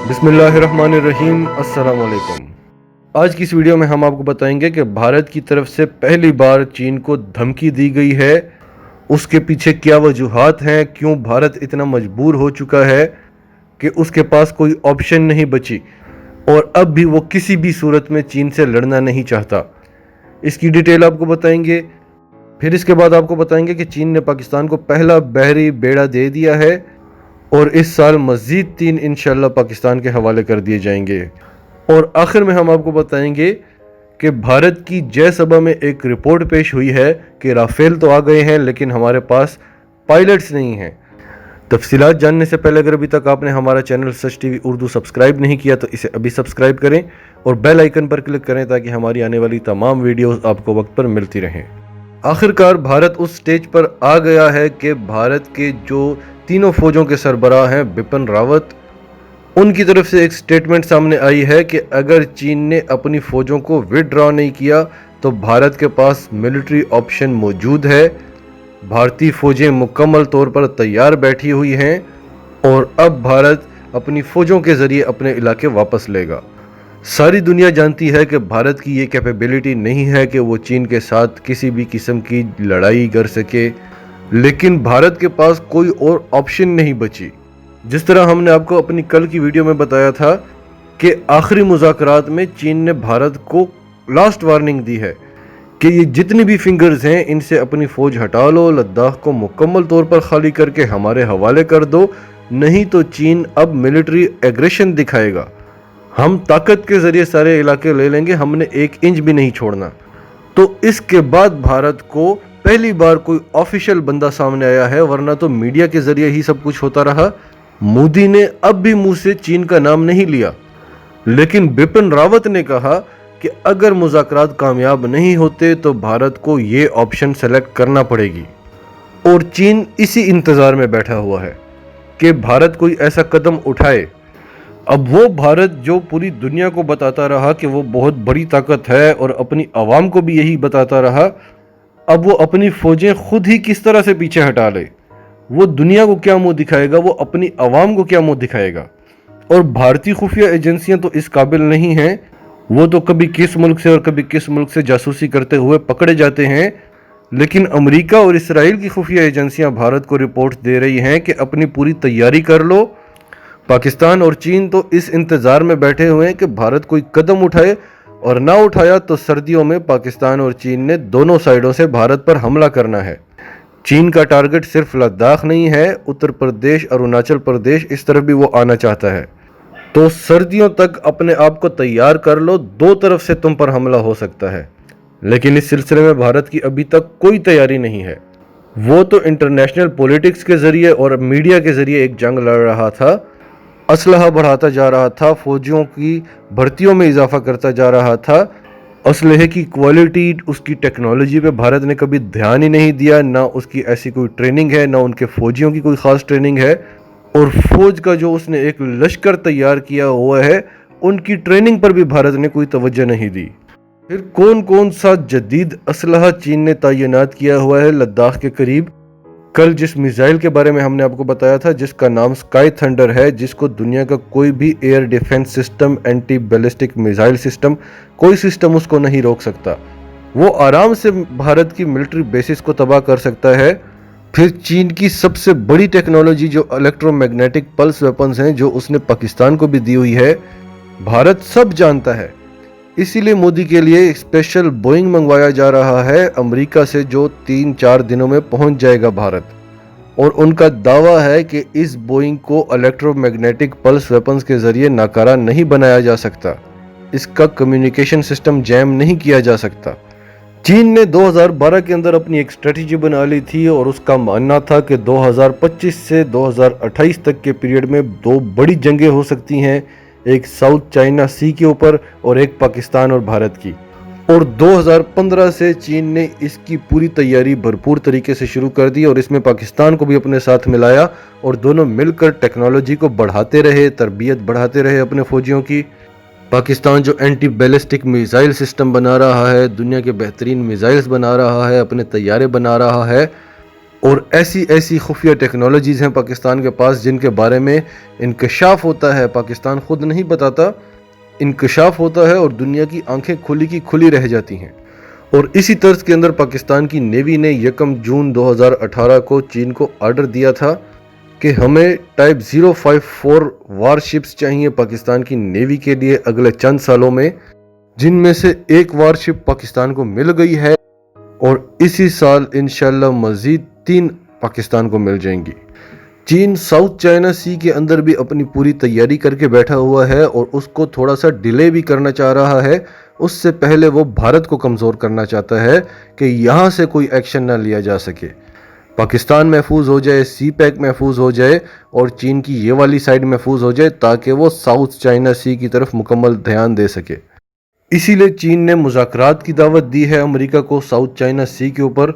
بسم اللہ الرحمن الرحیم۔ السلام علیکم۔ آج کی اس ویڈیو میں ہم آپ کو بتائیں گے کہ بھارت کی طرف سے پہلی بار چین کو دھمکی دی گئی ہے، اس کے پیچھے کیا وجوہات ہیں، کیوں بھارت اتنا مجبور ہو چکا ہے کہ اس کے پاس کوئی آپشن نہیں بچی اور اب بھی وہ کسی بھی صورت میں چین سے لڑنا نہیں چاہتا۔ اس کی ڈیٹیل آپ کو بتائیں گے۔ پھر اس کے بعد آپ کو بتائیں گے کہ چین نے پاکستان کو پہلا بحری بیڑا دے دیا ہے اور اس سال مزید 3 انشاءاللہ پاکستان کے حوالے کر دیے جائیں گے۔ اور آخر میں ہم آپ کو بتائیں گے کہ بھارت کی جے سبھا میں ایک رپورٹ پیش ہوئی ہے کہ رافیل تو آ گئے ہیں لیکن ہمارے پاس پائلٹس نہیں ہیں۔ تفصیلات جاننے سے پہلے اگر ابھی تک آپ نے ہمارا چینل سچ ٹی وی اردو سبسکرائب نہیں کیا تو اسے ابھی سبسکرائب کریں اور بیل آئیکن پر کلک کریں تاکہ ہماری آنے والی تمام ویڈیوز آپ کو وقت پر ملتی رہیں۔ آخرکار بھارت اس سٹیج پر آ گیا ہے کہ بھارت کے جو تینوں فوجوں کے سربراہ ہیں بپن راوت، ان کی طرف سے ایک سٹیٹمنٹ سامنے آئی ہے کہ اگر چین نے اپنی فوجوں کو وِڈرا نہیں کیا تو بھارت کے پاس ملٹری آپشن موجود ہے۔ بھارتی فوجیں مکمل طور پر تیار بیٹھی ہوئی ہیں اور اب بھارت اپنی فوجوں کے ذریعے اپنے علاقے واپس لے گا۔ ساری دنیا جانتی ہے کہ بھارت کی یہ کیپیبلٹی نہیں ہے کہ وہ چین کے ساتھ کسی بھی قسم کی لڑائی کر سکے، لیکن بھارت کے پاس کوئی اور آپشن نہیں بچی۔ جس طرح ہم نے آپ کو اپنی کل کی ویڈیو میں بتایا تھا کہ آخری مذاکرات میں چین نے بھارت کو لاسٹ وارننگ دی ہے کہ یہ جتنی بھی فنگرز ہیں ان سے اپنی فوج ہٹا لو، لداخ کو مکمل طور پر خالی کر کے ہمارے حوالے کر دو، نہیں تو چین اب ملٹری ایگریشن دکھائے گا۔ ہم طاقت کے ذریعے سارے علاقے لے لیں گے، ہم نے 1 انچ بھی نہیں چھوڑنا۔ تو اس کے بعد بھارت کو پہلی بار کوئی آفیشل بندہ سامنے آیا ہے، ورنہ تو میڈیا کے ذریعے ہی سب کچھ ہوتا رہا۔ مودی نے اب بھی منہ سے چین کا نام نہیں لیا، لیکن بپن راوت نے کہا کہ اگر مذاکرات کامیاب نہیں ہوتے تو بھارت کو یہ آپشن سیلیکٹ کرنا پڑے گی، اور چین اسی انتظار میں بیٹھا ہوا ہے کہ بھارت کوئی ایسا قدم اٹھائے۔ اب وہ بھارت جو پوری دنیا کو بتاتا رہا کہ وہ بہت بڑی طاقت ہے اور اپنی عوام کو بھی یہی بتاتا رہا، اب وہ اپنی فوجیں خود ہی کس طرح سے پیچھے ہٹا لے۔ وہ دنیا کو کیا منہ دکھائے گا، وہ اپنی عوام کو کیا منہ دکھائے گا۔ اور بھارتی خفیہ ایجنسیاں تو اس قابل نہیں ہیں، وہ تو کبھی کس ملک سے اور کبھی کس ملک سے جاسوسی کرتے ہوئے پکڑے جاتے ہیں، لیکن امریکہ اور اسرائیل کی خفیہ ایجنسیاں بھارت کو رپورٹ دے رہی ہیں کہ اپنی پوری تیاری کر لو۔ پاکستان اور چین تو اس انتظار میں بیٹھے ہوئے ہیں کہ بھارت کوئی قدم اٹھائے، اور نہ اٹھایا تو سردیوں میں پاکستان اور چین نے دونوں سائیڈوں سے بھارت پر حملہ کرنا ہے۔ چین کا ٹارگٹ صرف لداخ نہیں ہے، اتر پردیش، اروناچل پردیش، اس طرف بھی وہ آنا چاہتا ہے۔ تو سردیوں تک اپنے آپ کو تیار کر لو، 2 طرف سے تم پر حملہ ہو سکتا ہے۔ لیکن اس سلسلے میں بھارت کی ابھی تک کوئی تیاری نہیں ہے۔ وہ تو انٹرنیشنل پولیٹکس کے ذریعے اور میڈیا کے ذریعے ایک جنگ لڑ رہا تھا، اسلحہ بڑھاتا جا رہا تھا، فوجیوں کی بھرتیوں میں اضافہ کرتا جا رہا تھا۔ اسلحے کی کوالٹی، اس کی ٹیکنالوجی پہ بھارت نے کبھی دھیان ہی نہیں دیا، نہ اس کی ایسی کوئی ٹریننگ ہے، نہ ان کے فوجیوں کی کوئی خاص ٹریننگ ہے، اور فوج کا جو اس نے ایک لشکر تیار کیا ہوا ہے ان کی ٹریننگ پر بھی بھارت نے کوئی توجہ نہیں دی۔ پھر کون سا جدید اسلحہ چین نے تعینات کیا ہوا ہے لداخ کے قریب؟ کل جس میزائل کے بارے میں ہم نے آپ کو بتایا تھا، جس کا نام سکائی تھنڈر ہے، جس کو دنیا کا کوئی بھی air defence system, anti ballistic missile system, کوئی سسٹم اس کو نہیں روک سکتا۔ وہ آرام سے بھارت کی ملٹری بیسز کو تباہ کر سکتا ہے۔ پھر چین کی سب سے بڑی ٹیکنالوجی جو الیکٹرو میگنیٹک پلس ویپنز ہیں، جو اس نے پاکستان کو بھی دی ہوئی ہے، بھارت سب جانتا ہے۔ اسی لیے مودی کے لیے اسپیشل بوئنگ منگوایا جا رہا ہے امریکہ سے، جو 3-4 دنوں میں پہنچ جائے گا بھارت، اور ان کا دعویٰ ہے کہ اس بوئنگ کو الیکٹرو میگنیٹک پلس ویپنز کے ذریعے ناکارہ نہیں بنایا جا سکتا، اس کا کمیونیکیشن سسٹم جیم نہیں کیا جا سکتا۔ چین نے 2012 کے اندر اپنی ایک اسٹریٹجی بنا لی تھی اور اس کا ماننا تھا کہ 2025 سے 2028 تک کے پیریڈ میں 2 بڑی جنگیں ہو سکتی ہیں، ایک ساؤتھ چائنا سی کے اوپر اور ایک پاکستان اور بھارت کی۔ اور 2015 سے چین نے اس کی پوری تیاری بھرپور طریقے سے شروع کر دی اور اس میں پاکستان کو بھی اپنے ساتھ ملایا، اور دونوں مل کر ٹیکنالوجی کو بڑھاتے رہے، تربیت بڑھاتے رہے اپنے فوجیوں کی۔ پاکستان جو اینٹی بیلسٹک میزائل سسٹم بنا رہا ہے، دنیا کے بہترین میزائلز بنا رہا ہے، اپنے طیارے بنا رہا ہے، اور ایسی ایسی خفیہ ٹیکنالوجیز ہیں پاکستان کے پاس جن کے بارے میں انکشاف ہوتا ہے، پاکستان خود نہیں بتاتا، انکشاف ہوتا ہے اور دنیا کی آنکھیں کھلی کی کھلی رہ جاتی ہیں۔ اور اسی طرز کے اندر پاکستان کی نیوی نے 1 جون 2018 کو چین کو آرڈر دیا تھا کہ ہمیں ٹائپ 054 وار شپس چاہیے پاکستان کی نیوی کے لیے اگلے چند سالوں میں، جن میں سے ایک وار شپ پاکستان کو مل گئی ہے اور اسی سال انشاءاللہ مزید 3 پاکستان کو مل جائیں گی۔ چین ساؤتھ چائنا سی کے اندر بھی اپنی پوری تیاری کر کے بیٹھا ہوا ہے اور اس کو تھوڑا سا ڈیلے بھی کرنا چاہ رہا ہے۔ اس سے پہلے وہ بھارت کو کمزور کرنا چاہتا ہے کہ یہاں سے کوئی ایکشن نہ لیا جا سکے، پاکستان محفوظ ہو جائے، سی پیک محفوظ ہو جائے اور چین کی یہ والی سائڈ محفوظ ہو جائے تاکہ وہ ساؤتھ چائنا سی کی طرف مکمل دھیان دے سکے۔ اسی لیے چین نے مذاکرات کی دعوت دی ہے امریکہ کو ساؤتھ چائنا سی کے اوپر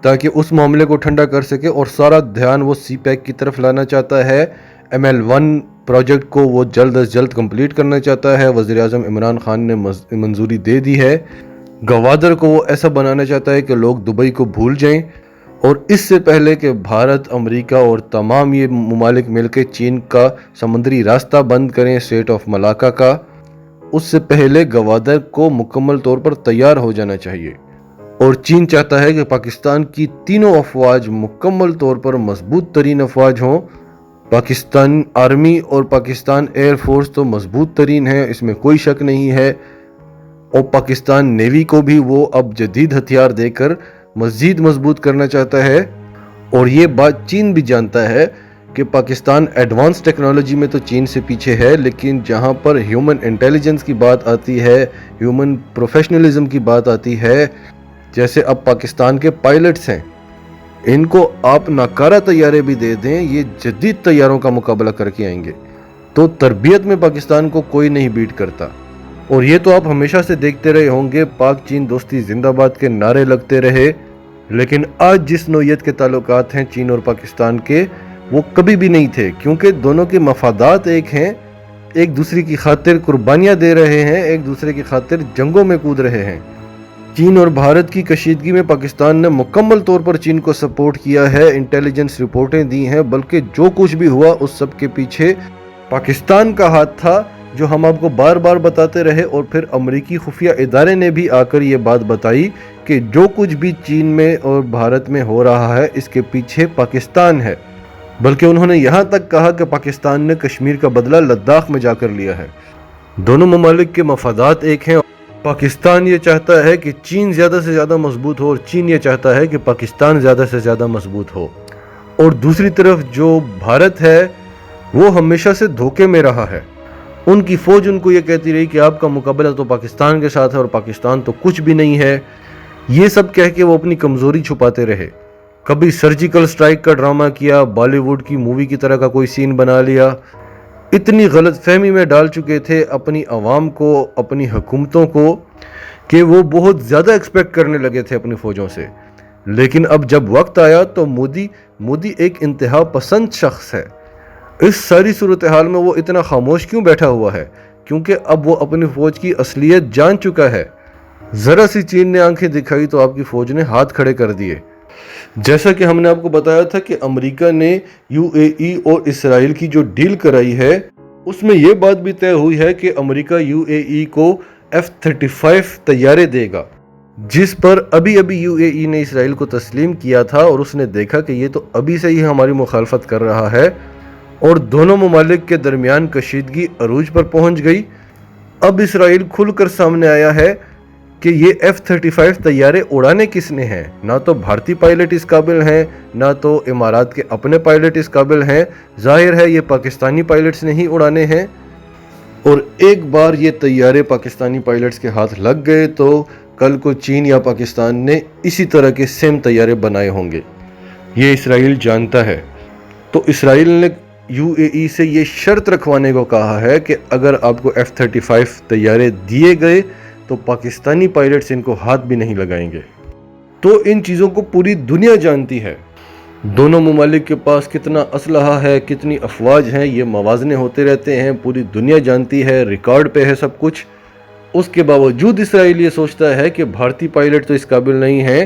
تاکہ اس معاملے کو ٹھنڈا کر سکے اور سارا دھیان وہ سی پیک کی طرف لانا چاہتا ہے۔ ML1 پروجیکٹ کو وہ جلد از جلد کمپلیٹ کرنا چاہتا ہے۔ وزیر اعظم عمران خان نے منظوری دے دی ہے۔ گوادر کو وہ ایسا بنانا چاہتا ہے کہ لوگ دبئی کو بھول جائیں، اور اس سے پہلے کہ بھارت، امریکہ اور تمام یہ ممالک مل کے چین کا سمندری راستہ بند کریں اسٹریٹ آف ملاکا کا، اس سے پہلے گوادر کو مکمل طور پر تیار ہو جانا چاہیے۔ اور چین چاہتا ہے کہ پاکستان کی تینوں افواج مکمل طور پر مضبوط ترین افواج ہوں۔ پاکستان آرمی اور پاکستان ایئر فورس تو مضبوط ترین ہے، اس میں کوئی شک نہیں ہے، اور پاکستان نیوی کو بھی وہ اب جدید ہتھیار دے کر مزید مضبوط کرنا چاہتا ہے۔ اور یہ بات چین بھی جانتا ہے کہ پاکستان ایڈوانس ٹیکنالوجی میں تو چین سے پیچھے ہے، لیکن جہاں پر ہیومن انٹیلیجنس کی بات آتی ہے، ہیومن پروفیشنلزم کی بات آتی ہے، جیسے اب پاکستان کے پائلٹس ہیں، ان کو آپ ناکارہ طیارے بھی دے دیں، یہ جدید طیاروں کا مقابلہ کر کے آئیں گے۔ تو تربیت میں پاکستان کو کوئی نہیں بیٹ کرتا۔ اور یہ تو آپ ہمیشہ سے دیکھتے رہے ہوں گے، پاک چین دوستی زندہ باد کے نعرے لگتے رہے، لیکن آج جس نوعیت کے تعلقات ہیں چین اور پاکستان کے، وہ کبھی بھی نہیں تھے، کیونکہ دونوں کے مفادات ایک ہیں، ایک دوسرے کی خاطر قربانیاں دے رہے ہیں، ایک دوسرے کی خاطر جنگوں میں کود رہے ہیں۔ چین اور بھارت کی کشیدگی میں پاکستان نے مکمل طور پر چین کو سپورٹ کیا ہے، انٹیلیجنس رپورٹیں دی ہیں، بلکہ جو کچھ بھی ہوا اس سب کے پیچھے پاکستان کا ہاتھ تھا، جو ہم آپ کو بار بار بتاتے رہے، اور پھر امریکی خفیہ ادارے نے بھی آ کر یہ بات بتائی کہ جو کچھ بھی چین میں اور بھارت میں ہو رہا ہے اس کے پیچھے پاکستان ہے۔ بلکہ انہوں نے یہاں تک کہا کہ پاکستان نے کشمیر کا بدلہ لداخ میں جا کر لیا ہے۔ دونوں ممالک کے مفادات ایک ہیں، پاکستان یہ چاہتا ہے کہ چین زیادہ سے زیادہ مضبوط ہو اور چین یہ چاہتا ہے کہ پاکستان زیادہ سے زیادہ مضبوط ہو۔ اور دوسری طرف جو بھارت ہے وہ ہمیشہ سے دھوکے میں رہا ہے، ان کی فوج ان کو یہ کہتی رہی کہ آپ کا مقابلہ تو پاکستان کے ساتھ ہے اور پاکستان تو کچھ بھی نہیں ہے، یہ سب کہہ کے وہ اپنی کمزوری چھپاتے رہے۔ کبھی سرجیکل سٹرائک کا ڈرامہ کیا، بالی ووڈ کی مووی کی طرح کا کوئی سین بنا لیا، اتنی غلط فہمی میں ڈال چکے تھے اپنی عوام کو، اپنی حکومتوں کو، کہ وہ بہت زیادہ ایکسپیکٹ کرنے لگے تھے اپنی فوجوں سے۔ لیکن اب جب وقت آیا تو مودی ایک انتہا پسند شخص ہے۔ اس ساری صورتحال میں وہ اتنا خاموش کیوں بیٹھا ہوا ہے؟ کیونکہ اب وہ اپنی فوج کی اصلیت جان چکا ہے۔ ذرا سی چین نے آنکھیں دکھائی تو آپ کی فوج نے ہاتھ کھڑے کر دیے۔ جیسا کہ ہم نے آپ کو بتایا تھا کہ امریکہ نے UAE اور اسرائیل کی جو ڈیل کرائی ہے اس میں یہ بات بھی طے ہوئی ہے کہ امریکہ UAE کو F-35 طیارے دے گا، جس پر ابھی UAE نے اسرائیل کو تسلیم کیا تھا، اور اس نے دیکھا کہ یہ تو ابھی سے ہی ہماری مخالفت کر رہا ہے، اور دونوں ممالک کے درمیان کشیدگی عروج پر پہنچ گئی۔ اب اسرائیل کھل کر سامنے آیا ہے کہ یہ F-35 طیارے اڑانے کس نے ہیں، نہ تو بھارتی پائلٹ اس قابل ہیں، نہ تو امارات کے اپنے پائلٹ اس قابل ہیں، ظاہر ہے یہ پاکستانی پائلٹس نے ہی اڑانے ہیں۔ اور ایک بار یہ طیارے پاکستانی پائلٹس کے ہاتھ لگ گئے تو کل کو چین یا پاکستان نے اسی طرح کے سیم طیارے بنائے ہوں گے، یہ اسرائیل جانتا ہے۔ تو اسرائیل نے UAE سے یہ شرط رکھوانے کو کہا ہے کہ اگر آپ کو F-35 طیارے دیے گئے تو پاکستانی پائلٹس ان کو ہاتھ بھی نہیں لگائیں گے۔ تو ان چیزوں کو پوری دنیا جانتی ہے، دونوں ممالک کے پاس کتنا اسلحہ ہے، کتنی افواج ہیں، یہ موازنے ہوتے رہتے ہیں، پوری دنیا جانتی ہے، ریکارڈ پہ ہے سب کچھ۔ اس کے باوجود اسرائیل یہ سوچتا ہے کہ بھارتی پائلٹ تو اس قابل نہیں ہیں،